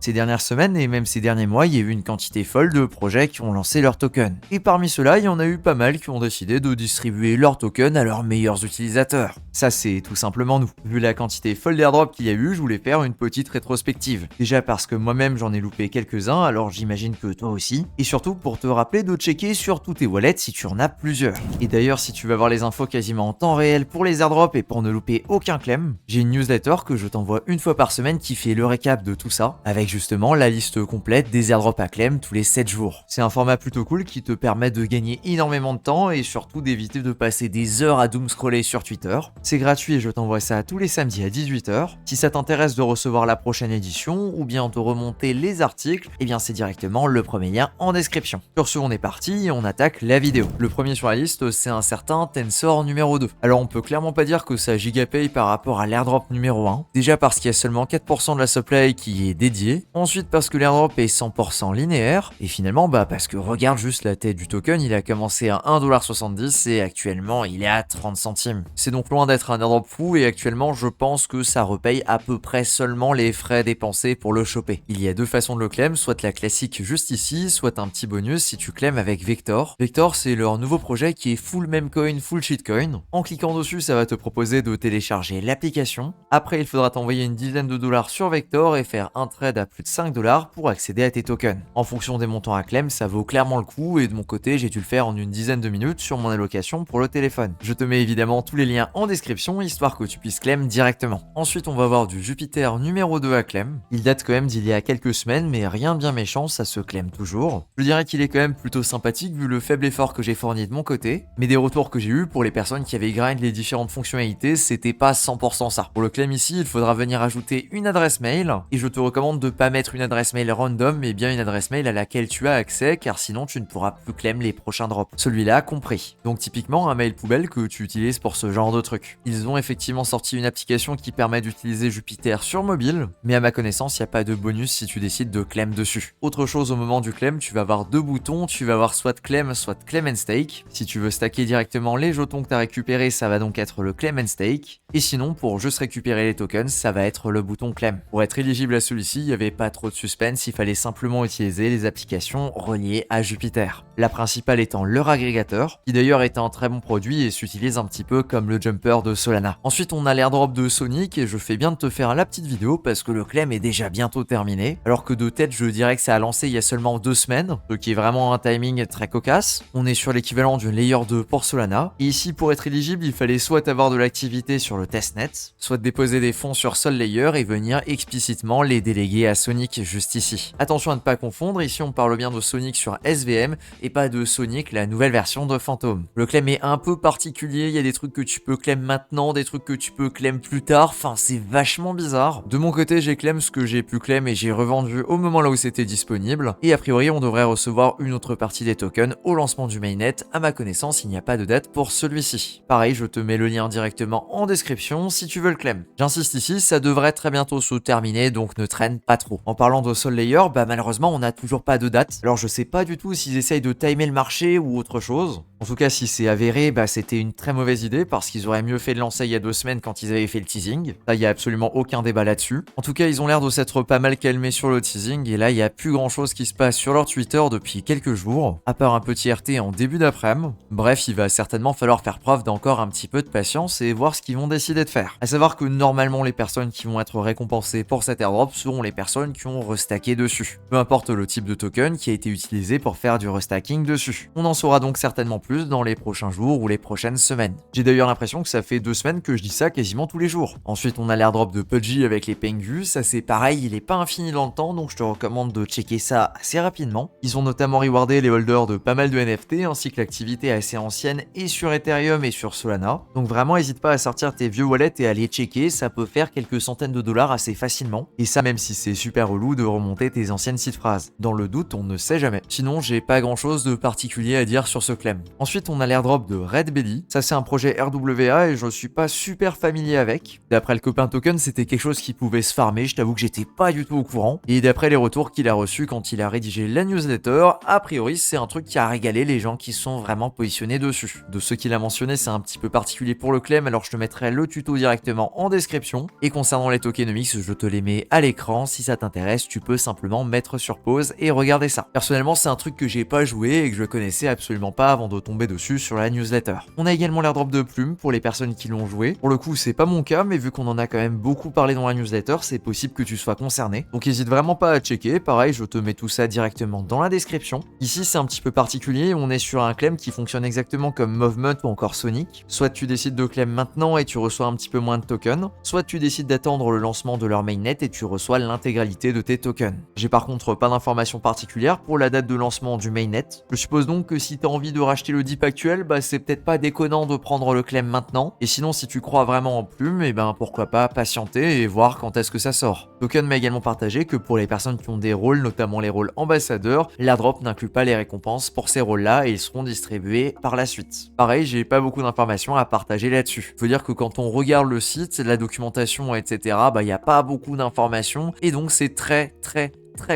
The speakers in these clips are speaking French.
Ces dernières semaines et même ces derniers mois, il y a eu une quantité folle de projets qui ont lancé leurs tokens. Et parmi ceux-là, il y en a eu pas mal qui ont décidé de distribuer leurs tokens à leurs meilleurs utilisateurs. Ça, c'est tout simplement nous. Vu la quantité folle d'airdrops qu'il y a eu, je voulais faire une petite rétrospective. Déjà parce que moi-même j'en ai loupé quelques-uns, alors j'imagine que toi aussi. Et surtout pour te rappeler de checker sur tous tes wallets si tu en as plusieurs. Et d'ailleurs, si tu veux avoir les infos quasiment en temps réel pour les airdrops et pour ne louper aucun claim, j'ai une newsletter que je t'envoie une fois par semaine qui fait le récap de tout ça, avec justement la liste complète des airdrops à claim tous les 7 jours. C'est un format plutôt cool qui te permet de gagner énormément de temps et surtout d'éviter de passer des heures à doom scroller sur Twitter. C'est gratuit et je t'envoie ça tous les samedis à 18h. Si ça t'intéresse de recevoir la prochaine édition ou bien de remonter les articles, eh bien c'est directement le premier lien en description. Sur ce, on est parti et on attaque la vidéo. Le premier sur la liste, c'est un certain Tensor numéro 2. Alors on peut clairement pas dire que ça gigapaye par rapport à l'airdrop numéro 1. Déjà parce qu'il y a seulement 4% de la supply qui est dédiée. Ensuite parce que l'airdrop est 100% linéaire. Et finalement parce que regarde juste la tête du token, il a commencé à 1,70$ et actuellement il est à 30 centimes. C'est donc loin d'être un airdrop fou et actuellement je pense que ça repaye à peu près seulement les frais dépensés pour le choper. Il y a deux façons de le claim, soit la classique juste ici, soit un petit bonus si tu claims avec Vector. Vector, c'est leur nouveau projet qui est full memecoin, full shitcoin. En cliquant dessus, ça va te proposer de télécharger l'application. Après, il faudra t'envoyer une dizaine de dollars sur Vector et faire un trade à plus de 5$ pour accéder à tes tokens. En fonction des montants à claim, ça vaut clairement le coup et de mon côté, j'ai dû le faire en une dizaine de minutes sur mon allocation pour le téléphone. Je te mets évidemment tous les liens en description histoire que tu puisses claim directement. Ensuite, on va voir du Jupiter numéro 2 à claim. Il date quand même d'il y a quelques semaines, mais rien de bien méchant, ça se claim toujours. Je dirais qu'il est quand même plutôt sympathique vu le faible effort que j'ai fourni de mon côté, mais des retours que j'ai eu pour les personnes qui avaient grind les différentes fonctionnalités, c'était pas 100% ça. Pour le claim ici, il faudra venir ajouter une adresse mail, et je te recommande de pas mettre une adresse mail random, mais bien une adresse mail à laquelle tu as accès, car sinon tu ne pourras plus claim les prochains drops. Celui-là compris. Donc typiquement un mail poubelle que tu utilises pour ce genre de truc. Ils ont effectivement sorti une application qui permet d'utiliser Jupiter sur mobile, mais à ma connaissance, il n'y a pas de bonus si tu décides de claim dessus. Autre chose, au moment du claim, tu vas avoir deux boutons, tu vas avoir soit claim and stake. Si tu veux stacker directement les jetons que tu as récupérés, ça va donc être le claim and stake. Et sinon, pour juste récupérer les tokens, ça va être le bouton claim. Pour être éligible à celui-ci, il n'y avait pas trop de suspense, il fallait simplement utiliser les applications reliées à Jupiter. La principale étant leur agrégateur, qui d'ailleurs est un très bon produit et s'utilise un petit peu comme le jumper de Solana. Ensuite, on a l'airdrop de Sonic et je fais bien de te faire la petite vidéo parce que le claim est déjà bientôt terminé. Alors que de tête, je dirais que ça a lancé il y a seulement 2 semaines, ce qui est vraiment un timing très cocasse. On est sur l'équivalent d'une layer 2 pour Solana. Et ici, pour être éligible, il fallait soit avoir de l'activité sur le testnet, soit déposer des fonds sur Sol Layer et venir explicitement les déléguer à Sonic juste ici. Attention à ne pas confondre, ici on parle bien de Sonic sur SVM et pas de Sonic, la nouvelle version de Phantom. Le claim est un peu particulier, il y a des trucs que tu peux claim maintenant, des trucs que tu peux claim plus tard, enfin c'est vachement bizarre. De mon côté, j'ai claim ce que j'ai pu claim et j'ai revendu au moment là où c'était disponible. Et a priori, on devrait recevoir une autre partie des tokens au lancement du mainnet. À ma connaissance, il n'y a pas de date pour celui-ci. Pareil, je te mets le lien directement en description si tu veux le claim. J'insiste ici, ça devrait très bientôt se terminer, donc ne traîne pas trop. En parlant de Sol Layer, malheureusement, on n'a toujours pas de date. Alors je sais pas du tout s'ils essayent de timer le marché ou autre chose. En tout cas, si c'est avéré, c'était une très mauvaise idée parce qu'ils auraient mieux fait de lancer il y a 2 semaines quand ils avaient fait le teasing. Là, il y a absolument aucun débat là-dessus. En tout cas, ils ont l'air de s'être pas mal calmés sur le teasing et là, il y a plus grand chose qui se passe sur leur Twitter depuis quelques jours, à part un petit RT en début d'après-midi. Bref, il va certainement falloir faire preuve d'encore un petit peu de patience et voir ce qu'ils vont décider de faire. À savoir que normalement, les personnes qui vont être récompensées pour cet airdrop seront les personnes qui ont restacké dessus. Peu importe le type de token qui a été utilisé pour faire du restacking dessus. On en saura donc certainement plus dans les prochains jours ou les prochaines semaines. J'ai d'ailleurs l'impression que ça fait 2 semaines que je dis ça quasiment tous les jours. Ensuite, on a l'airdrop de Pudgy avec les Pengus, ça c'est pareil, il est pas infini dans le temps, donc je te recommande de checker ça assez rapidement. Ils ont notamment rewardé les holders de pas mal de NFT, ainsi que l'activité assez ancienne et sur Ethereum et sur Solana. Donc vraiment, n'hésite pas à sortir tes vieux wallets et à les checker, ça peut faire quelques centaines de dollars assez facilement. Et ça même si c'est super relou de remonter tes anciennes seed phrases. Dans le doute, on ne sait jamais. Sinon, j'ai pas grand chose de particulier à dire sur ce claim. Ensuite, on a l'airdrop de Red Belly. Ça, c'est un projet RWA et je suis pas super familier avec. D'après le copain token, c'était quelque chose qui pouvait se farmer. Je t'avoue que j'étais pas du tout au courant. Et d'après les retours qu'il a reçus quand il a rédigé la newsletter, a priori, c'est un truc qui a régalé les gens qui sont vraiment positionnés dessus. De ceux qu'il a mentionné, c'est un petit peu particulier pour le claim, alors je te mettrai le tuto directement en description. Et concernant les tokenomics, je te les mets à l'écran si ça ça t'intéresse, tu peux simplement mettre sur pause et regarder ça. Personnellement, c'est un truc que j'ai pas joué et que je connaissais absolument pas avant de tomber dessus sur la newsletter. On a également l'airdrop de plumes pour les personnes qui l'ont joué. Pour le coup, c'est pas mon cas, mais vu qu'on en a quand même beaucoup parlé dans la newsletter, c'est possible que tu sois concerné. Donc n'hésite vraiment pas à checker. Pareil, je te mets tout ça directement dans la description. Ici, c'est un petit peu particulier. On est sur un claim qui fonctionne exactement comme Movement ou encore Sonic. Soit tu décides de claim maintenant et tu reçois un petit peu moins de tokens, soit tu décides d'attendre le lancement de leur mainnet et tu reçois l'intégralité de tes tokens. J'ai par contre pas d'informations particulières pour la date de lancement du mainnet. Je suppose donc que si tu as envie de racheter le dip actuel, c'est peut-être pas déconnant de prendre le claim maintenant. Et sinon, si tu crois vraiment en plume, pourquoi pas patienter et voir quand est-ce que ça sort. Token m'a également partagé que pour les personnes qui ont des rôles, notamment les rôles ambassadeurs, l'airdrop n'inclut pas les récompenses pour ces rôles-là et ils seront distribués par la suite. Pareil, j'ai pas beaucoup d'informations à partager là-dessus. Faut dire que quand on regarde le site, la documentation, etc., il n'y a pas beaucoup d'informations et donc c'est très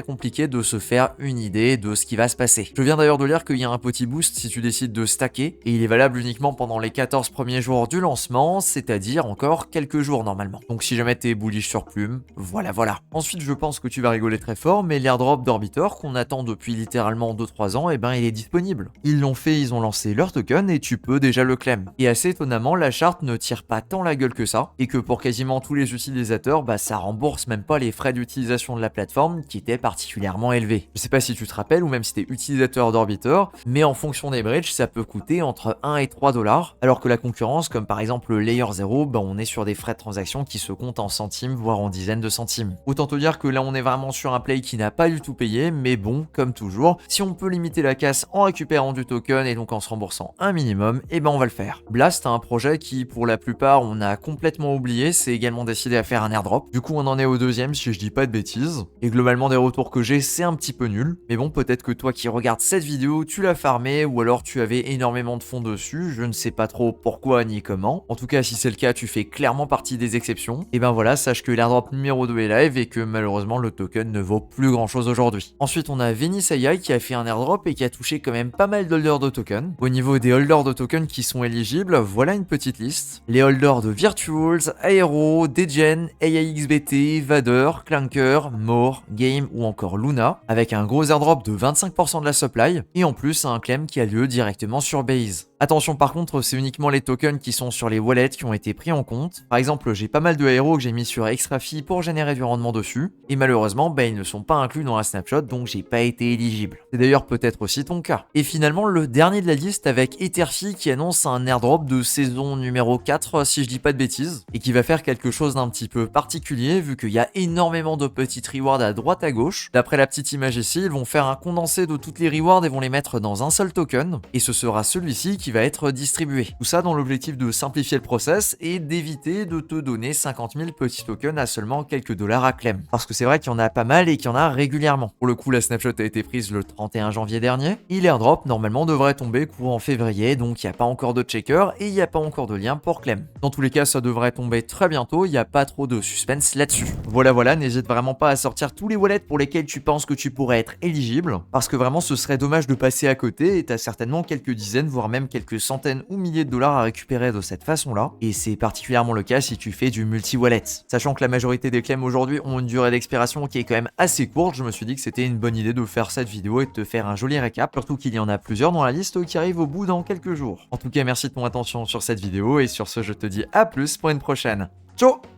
compliqué de se faire une idée de ce qui va se passer. Je viens d'ailleurs de lire qu'il y a un petit boost si tu décides de stacker et il est valable uniquement pendant les 14 premiers jours du lancement, c'est-à-dire encore quelques jours normalement. Donc si jamais t'es bullish sur plume, voilà. Ensuite, je pense que tu vas rigoler très fort, mais l'airdrop d'Orbitor qu'on attend depuis littéralement 2-3 ans, il est disponible. Ils l'ont fait, ils ont lancé leur token et tu peux déjà le claim. Et assez étonnamment, la charte ne tire pas tant la gueule que ça et que pour quasiment tous les utilisateurs, ça rembourse même pas les frais d'utilisation de la plateforme qui étaient particulièrement élevé. Je sais pas si tu te rappelles ou même si t'es utilisateur d'Orbitor, mais en fonction des bridges, ça peut coûter entre 1 et 3 $, alors que la concurrence, comme par exemple le Layer 0, on est sur des frais de transaction qui se comptent en centimes, voire en dizaines de centimes. Autant te dire que là, on est vraiment sur un play qui n'a pas du tout payé, mais bon, comme toujours, si on peut limiter la casse en récupérant du token et donc en se remboursant un minimum, on va le faire. Blast a un projet qui, pour la plupart, on a complètement oublié, c'est également décidé à faire un airdrop. Du coup, on en est au deuxième si je dis pas de bêtises, et globalement des retours que j'ai, c'est un petit peu nul. Mais bon, peut-être que toi qui regardes cette vidéo, tu l'as farmé ou alors tu avais énormément de fonds dessus. Je ne sais pas trop pourquoi ni comment. En tout cas, si c'est le cas, tu fais clairement partie des exceptions. Et voilà, sache que l'airdrop numéro 2 est live et que malheureusement le token ne vaut plus grand chose aujourd'hui. Ensuite, on a Venice AI qui a fait un airdrop et qui a touché quand même pas mal d'holders de tokens. Au niveau des holders de tokens qui sont éligibles, voilà une petite liste. Les holders de Virtuals, Aero, Degen, AIXBT, Vader, Clanker, More, Game ou encore Luna, avec un gros airdrop de 25% de la supply, et en plus un claim qui a lieu directement sur Base. Attention par contre, c'est uniquement les tokens qui sont sur les wallets qui ont été pris en compte. Par exemple, j'ai pas mal de héros que j'ai mis sur Extrafi pour générer du rendement dessus, et malheureusement, ils ne sont pas inclus dans la snapshot, donc j'ai pas été éligible. C'est d'ailleurs peut-être aussi ton cas. Et finalement, le dernier de la liste avec Etherfi qui annonce un airdrop de saison numéro 4, si je dis pas de bêtises, et qui va faire quelque chose d'un petit peu particulier, vu qu'il y a énormément de petites rewards à droite à gauche. D'après la petite image ici, ils vont faire un condensé de toutes les rewards et vont les mettre dans un seul token, et ce sera celui-ci qui va être distribué. Tout ça dans l'objectif de simplifier le process et d'éviter de te donner 50 000 petits tokens à seulement quelques dollars à claim. Parce que c'est vrai qu'il y en a pas mal et qu'il y en a régulièrement. Pour le coup, la snapshot a été prise le 31 janvier dernier, et l'airdrop normalement devrait tomber courant février, donc il n'y a pas encore de checker et il n'y a pas encore de lien pour claim. Dans tous les cas, ça devrait tomber très bientôt, il n'y a pas trop de suspense là-dessus. Voilà, n'hésite vraiment pas à sortir tous les wallets pour lesquels tu penses que tu pourrais être éligible, parce que vraiment ce serait dommage de passer à côté et t'as certainement quelques dizaines, voire même quelques centaines ou milliers de dollars à récupérer de cette façon-là, et c'est particulièrement le cas si tu fais du multi-wallet. Sachant que la majorité des claims aujourd'hui ont une durée d'expiration qui est quand même assez courte, je me suis dit que c'était une bonne idée de faire cette vidéo et de te faire un joli récap, surtout qu'il y en a plusieurs dans la liste qui arrivent au bout dans quelques jours. En tout cas, merci de ton attention sur cette vidéo, et sur ce, je te dis à plus pour une prochaine. Ciao!